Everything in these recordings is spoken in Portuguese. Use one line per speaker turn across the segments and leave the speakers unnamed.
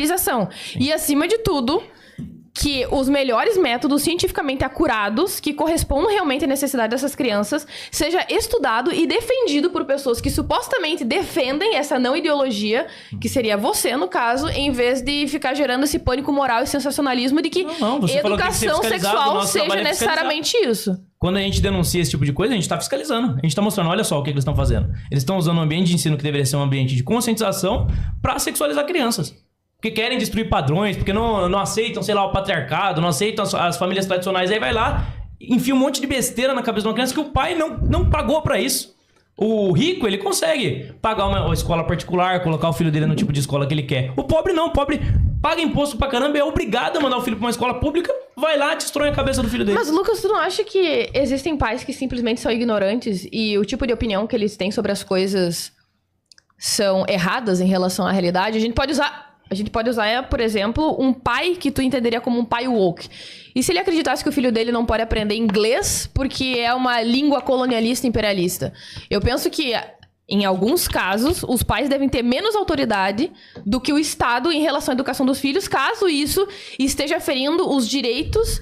civilização. E, acima de tudo, que os melhores métodos cientificamente acurados, que correspondam realmente à necessidade dessas crianças, seja estudado e defendido por pessoas que supostamente defendem essa não ideologia, que seria você, no caso, em vez de ficar gerando esse pânico moral e sensacionalismo de que educação sexual seja necessariamente isso.
Quando a gente denuncia esse tipo de coisa, a gente está fiscalizando. A gente está mostrando, olha só o que eles estão fazendo. Eles estão usando um ambiente de ensino que deveria ser um ambiente de conscientização para sexualizar crianças. Porque querem destruir padrões, porque não aceitam, sei lá, o patriarcado, não aceitam as famílias tradicionais. Aí vai lá, enfia um monte de besteira na cabeça de uma criança que o pai não pagou pra isso. O rico, ele consegue pagar uma escola particular, colocar o filho dele no tipo de escola que ele quer. O pobre não, o pobre paga imposto pra caramba, é obrigado a mandar o filho pra uma escola pública, vai lá, destrói a cabeça do filho dele.
Mas, Lucas, tu não acha que existem pais que simplesmente são ignorantes e o tipo de opinião que eles têm sobre as coisas são erradas em relação à realidade? A gente pode usar, por exemplo, um pai que tu entenderia como um pai woke. E se ele acreditasse que o filho dele não pode aprender inglês porque é uma língua colonialista imperialista? Eu penso que, em alguns casos, os pais devem ter menos autoridade do que o Estado em relação à educação dos filhos, caso isso esteja ferindo os direitos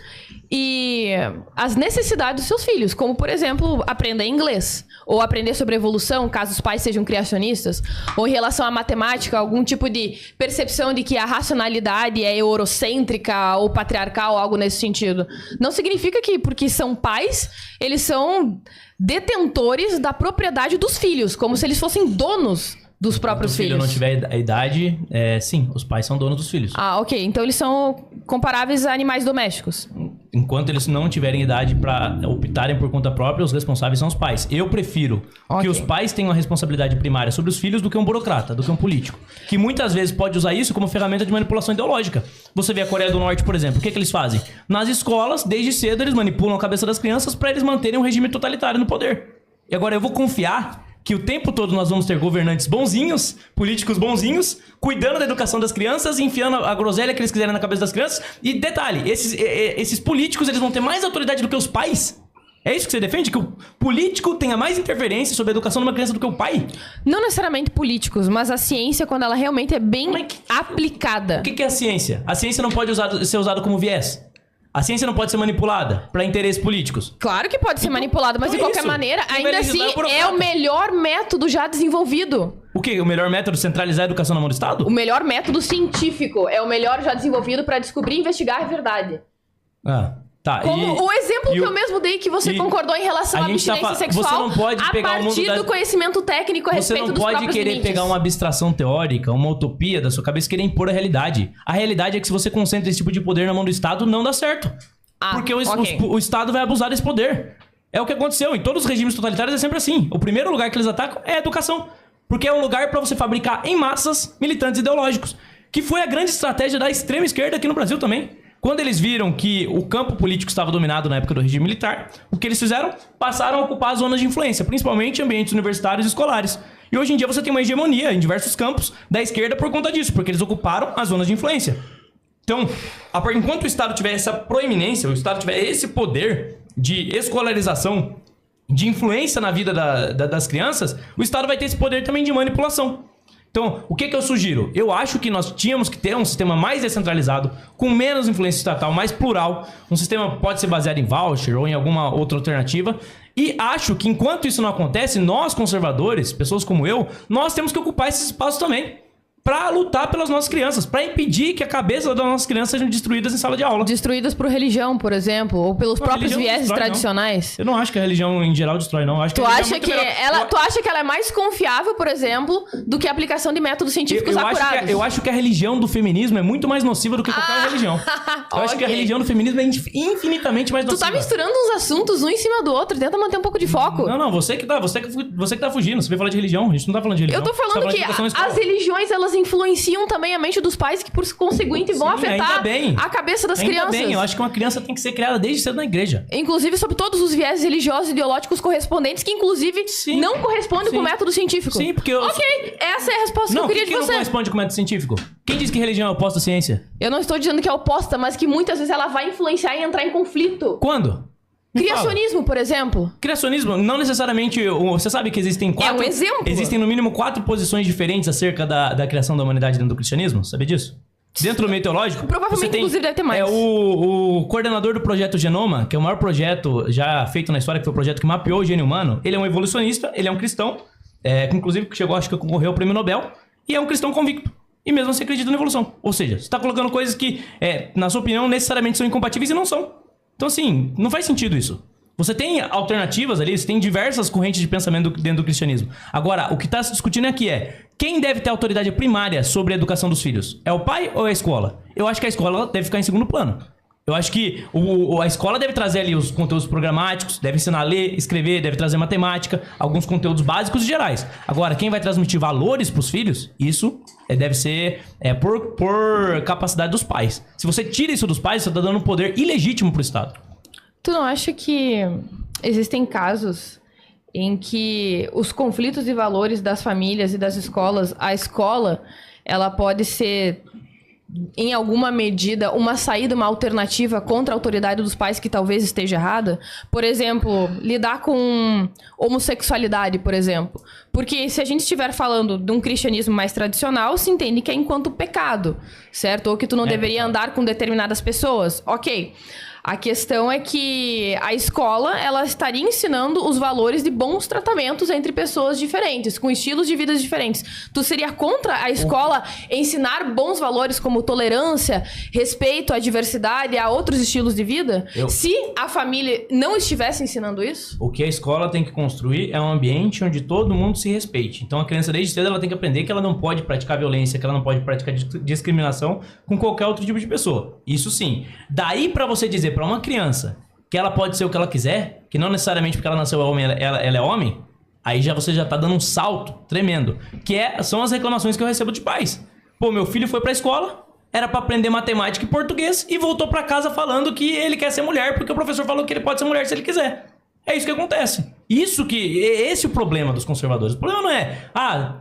e as necessidades dos seus filhos, como, por exemplo, aprender inglês, ou aprender sobre evolução, caso os pais sejam criacionistas, ou em relação à matemática, algum tipo de percepção de que a racionalidade é eurocêntrica ou patriarcal, algo nesse sentido. Não significa que, porque são pais, eles são detentores da propriedade dos filhos, como se eles fossem donos dos próprios filhos.
Se o filho não tiver a idade, sim, os pais são donos dos filhos.
Ah, ok. Então eles são comparáveis a animais domésticos.
Enquanto eles não tiverem idade para optarem por conta própria, os responsáveis são os pais. Eu prefiro que os pais tenham a responsabilidade primária sobre os filhos do que um burocrata, do que um político. Que muitas vezes pode usar isso como ferramenta de manipulação ideológica. Você vê a Coreia do Norte, por exemplo. O que eles fazem? Nas escolas, desde cedo, eles manipulam a cabeça das crianças para eles manterem um regime totalitário no poder. E agora eu vou confiar que o tempo todo nós vamos ter governantes bonzinhos, políticos bonzinhos, cuidando da educação das crianças, enfiando a groselha que eles quiserem na cabeça das crianças. E detalhe, esses políticos, eles vão ter mais autoridade do que os pais? É isso que você defende? Que o político tenha mais interferência sobre a educação de uma criança do que o pai?
Não necessariamente políticos, mas a ciência, quando ela realmente é bem aplicada.
O que é a ciência? A ciência não pode ser usada como viés. A ciência não pode ser manipulada para interesses políticos.
Claro que pode ser manipulada, mas de qualquer maneira, ainda assim, é o melhor método já desenvolvido.
O quê? O melhor método de centralizar a educação na mão do Estado?
O melhor método científico. É o melhor já desenvolvido para descobrir e investigar a verdade.
Tá.
Como o exemplo que eu mesmo dei, que você concordou em relação à abstinência sexual,
você não pode pegar
a partir do conhecimento técnico a respeito dos próprios limites. Você não pode querer
pegar uma abstração teórica, uma utopia da sua cabeça e querer impor a realidade. A realidade é que se você concentra esse tipo de poder na mão do Estado, não dá certo. Porque o Estado vai abusar desse poder. É o que aconteceu. Em todos os regimes totalitários é sempre assim. O primeiro lugar que eles atacam é a educação. Porque é um lugar para você fabricar em massas militantes ideológicos. Que foi a grande estratégia da extrema esquerda aqui no Brasil também. Quando eles viram que o campo político estava dominado na época do regime militar, o que eles fizeram? Passaram a ocupar as zonas de influência, principalmente ambientes universitários e escolares. E hoje em dia você tem uma hegemonia em diversos campos da esquerda por conta disso, porque eles ocuparam as zonas de influência. Então, enquanto o Estado tiver essa proeminência, o Estado tiver esse poder de escolarização, de influência na vida das crianças, o Estado vai ter esse poder também de manipulação. Então, o que eu sugiro? Eu acho que nós tínhamos que ter um sistema mais descentralizado, com menos influência estatal, mais plural. Um sistema pode ser baseado em voucher ou em alguma outra alternativa. E acho que enquanto isso não acontece, nós conservadores, pessoas como eu, nós temos que ocupar esse espaço também. Pra lutar pelas nossas crianças, pra impedir que a cabeça das nossas crianças sejam destruídas em sala de aula.
Destruídas por religião, por exemplo, ou pelos próprios vieses tradicionais.
Eu não acho que a religião em geral destrói, não.
Tu acha que ela é mais confiável, por exemplo, do que a aplicação de métodos científicos acurados?
Eu acho que a religião do feminismo é muito mais nociva do que qualquer religião. Eu acho que a religião do feminismo é infinitamente mais nociva.
Tu tá misturando uns assuntos um em cima do outro, tenta manter um pouco de foco.
Não, você que tá fugindo. Você veio falar de religião, a gente não tá falando de religião.
Eu tô falando que as religiões, elas influenciam também a mente dos pais, que por conseguinte vão afetar a cabeça das crianças.
Ainda bem, eu acho que uma criança tem que ser criada desde cedo na igreja.
Inclusive sobre todos os viés religiosos e ideológicos correspondentes, que inclusive não correspondem com o método científico.
Sim, porque
Ok, essa é a resposta que eu queria de você.
Não corresponde com o método científico? Quem diz que religião é oposta à ciência?
Eu não estou dizendo que é oposta, mas que muitas vezes ela vai influenciar e entrar em conflito.
Quando?
Criacionismo, por exemplo.
Criacionismo, não necessariamente... Você sabe que existem 4...
É um exemplo.
Existem no mínimo 4 posições diferentes acerca da criação da humanidade dentro do cristianismo? Sabe disso? Dentro do meio teológico...
Provavelmente, inclusive, deve ter mais.
O coordenador do projeto Genoma, que é o maior projeto já feito na história, que foi o projeto que mapeou o gene humano, ele é um evolucionista, ele é um cristão, que inclusive chegou, acho que concorreu ao prêmio Nobel, e é um cristão convicto. E mesmo assim acredita na evolução. Ou seja, você está colocando coisas que, na sua opinião, necessariamente são incompatíveis e não são. Então, assim, não faz sentido isso. Você tem alternativas ali, você tem diversas correntes de pensamento dentro do cristianismo. Agora, o que está se discutindo aqui quem deve ter autoridade primária sobre a educação dos filhos? É o pai ou é a escola? Eu acho que a escola deve ficar em segundo plano. Eu acho que a escola deve trazer ali os conteúdos programáticos, deve ensinar a ler, escrever, deve trazer matemática, alguns conteúdos básicos e gerais. Agora, quem vai transmitir valores para os filhos, isso deve ser por capacidade dos pais. Se você tira isso dos pais, você está dando um poder ilegítimo para o Estado.
Tu não acha que existem casos em que os conflitos de valores das famílias e das escolas, a escola, ela pode ser, em alguma medida, uma saída, uma alternativa contra a autoridade dos pais que talvez esteja errada? Por exemplo, lidar com homossexualidade, por exemplo. Porque se a gente estiver falando de um cristianismo mais tradicional, se entende que é enquanto pecado, certo? Ou que tu não deveria andar com determinadas pessoas. Ok. A questão é que a escola, ela estaria ensinando os valores de bons tratamentos entre pessoas diferentes, com estilos de vida diferentes. Tu seria contra a escola ensinar bons valores como tolerância, respeito à diversidade, a outros estilos de vida? Se a família não estivesse ensinando isso?
O que a escola tem que construir é um ambiente onde todo mundo se respeite. Então a criança desde cedo ela tem que aprender que ela não pode praticar violência, que ela não pode praticar discriminação com qualquer outro tipo de pessoa. Isso sim. Daí pra você dizer para uma criança que ela pode ser o que ela quiser, que não necessariamente porque ela nasceu homem, ela é homem, aí você já tá dando um salto tremendo. São as reclamações que eu recebo de pais. Pô, meu filho foi pra escola, era pra aprender matemática e português e voltou pra casa falando que ele quer ser mulher porque o professor falou que ele pode ser mulher se ele quiser. É isso que acontece. Esse é o problema dos conservadores. O problema não é,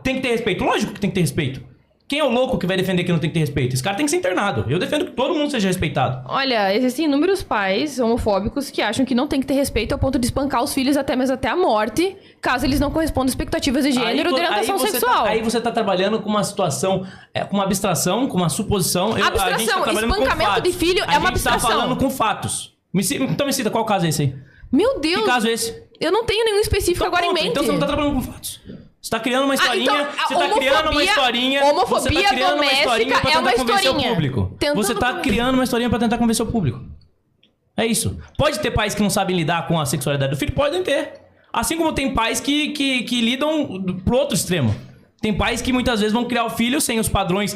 tem que ter respeito. Lógico que tem que ter respeito. Quem é o louco que vai defender que não tem que ter respeito? Esse cara tem que ser internado. Eu defendo que todo mundo seja respeitado.
Olha, existem inúmeros pais homofóbicos que acham que não tem que ter respeito ao ponto de espancar os filhos até a morte, caso eles não correspondam às expectativas de gênero ou de orientação sexual.
Aí você tá trabalhando com uma situação, com uma abstração, com uma suposição.
Abstração, espancamento de filho é uma abstração.
A gente tá falando com fatos. Então me cita, qual caso é esse aí?
Meu Deus!
Que caso é esse?
Eu não tenho nenhum específico agora em mente.
Então você não tá trabalhando com fatos. Você tá criando uma historinha,
homofobia doméstica é uma historinha.
Você tá criando uma historinha pra tentar convencer o público. É isso. Pode ter pais que não sabem lidar com a sexualidade do filho? Podem ter. Assim como tem pais que lidam pro outro extremo. Tem pais que muitas vezes vão criar o filho sem os padrões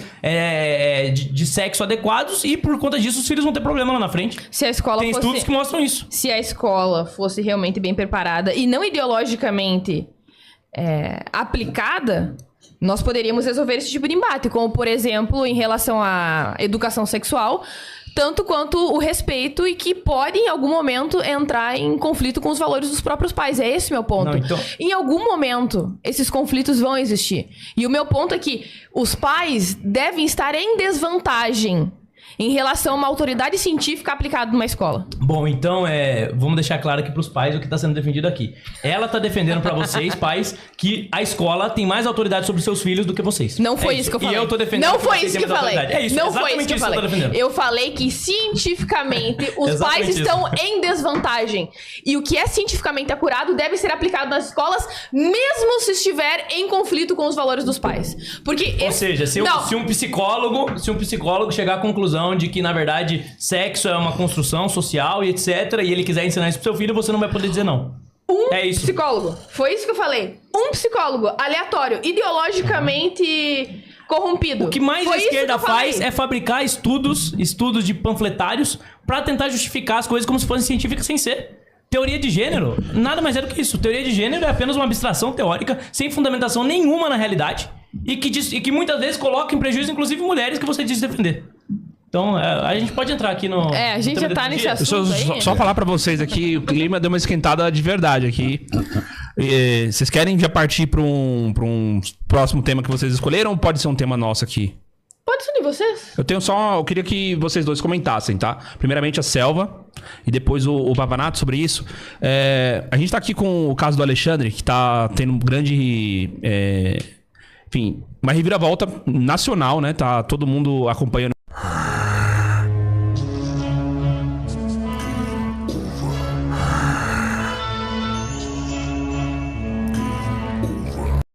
de sexo adequados e por conta disso os filhos vão ter problema lá na frente.
Se a escola
tem estudos que mostram isso.
Se a escola fosse realmente bem preparada e não ideologicamente aplicada, nós poderíamos resolver esse tipo de embate, como por exemplo em relação à educação sexual, tanto quanto o respeito, e que pode em algum momento entrar em conflito com os valores dos próprios pais. É esse meu ponto. Em algum momento esses conflitos vão existir, e o meu ponto é que os pais devem estar em desvantagem em relação a uma autoridade científica aplicada numa escola.
Bom, então, vamos deixar claro aqui pros pais o que está sendo defendido aqui. Ela tá defendendo pra vocês, pais, que a escola tem mais autoridade sobre seus filhos do que vocês.
Não foi isso que eu falei.
E eu tô defendendo
não foi isso que eu falei.
É isso,
não foi isso que eu falei. Eu falei que cientificamente os pais estão em desvantagem. E o que é cientificamente acurado deve ser aplicado nas escolas, mesmo se estiver em conflito com os valores dos pais. Porque
Ou seja, se um psicólogo chegar à conclusão de que, na verdade, sexo é uma construção social e etc, e ele quiser ensinar isso pro seu filho, você não vai poder dizer não. É isso.
Psicólogo. Foi isso que eu falei. Um psicólogo aleatório, ideologicamente corrompido.
O que mais a esquerda faz é fabricar estudos de panfletários pra tentar justificar as coisas como se fossem científicas sem ser. Teoria de gênero nada mais é do que isso. Teoria de gênero é apenas uma abstração teórica sem fundamentação nenhuma na realidade e que muitas vezes coloca em prejuízo, inclusive, mulheres que você diz defender. Então, a gente pode entrar aqui no...
a gente já tá nesse assunto aí.
Só falar pra vocês aqui, o clima deu uma esquentada de verdade aqui. Vocês querem já partir pra um próximo tema que vocês escolheram ou pode ser um tema nosso aqui?
Pode ser de vocês.
Eu queria que vocês dois comentassem, tá? Primeiramente a Selva e depois o Pavanato sobre isso. A gente tá aqui com o caso do Alexandre, que tá tendo um grande... enfim, uma reviravolta nacional, né? Tá todo mundo acompanhando